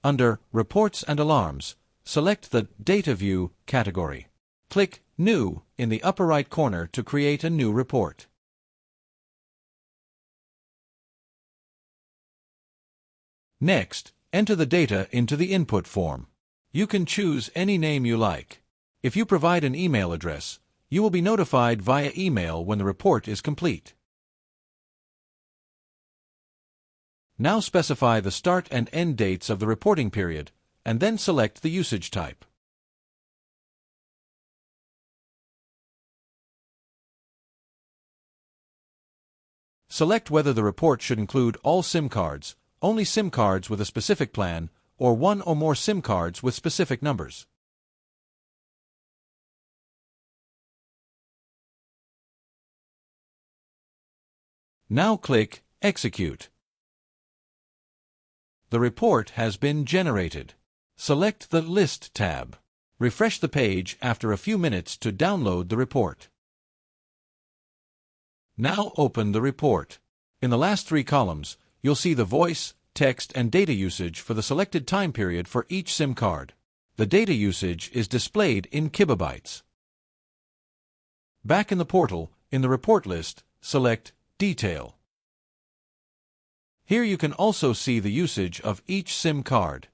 Under Reports and Alarms, select the Data View category. Click New in the upper right corner to create a new report. Next, enter the data into the input form. You can choose any name you like. If you provide an email address, you will be notified via email when the report is complete. Now specify the start and end dates of the reporting period, and then select the usage type. Select whether the report should include all SIM cards, only SIM cards with a specific plan, or one or more SIM cards with specific numbers. Now click Execute. The report has been generated. Select the List tab. Refresh the page after a few minutes to download the report. Now open the report. In the last 3 columns, you'll see the voice, text, and data usage for the selected time period for each SIM card. The data usage is displayed in kilobytes. Back in the portal, in the report list, select Detail. Here you can also see the usage of each SIM card.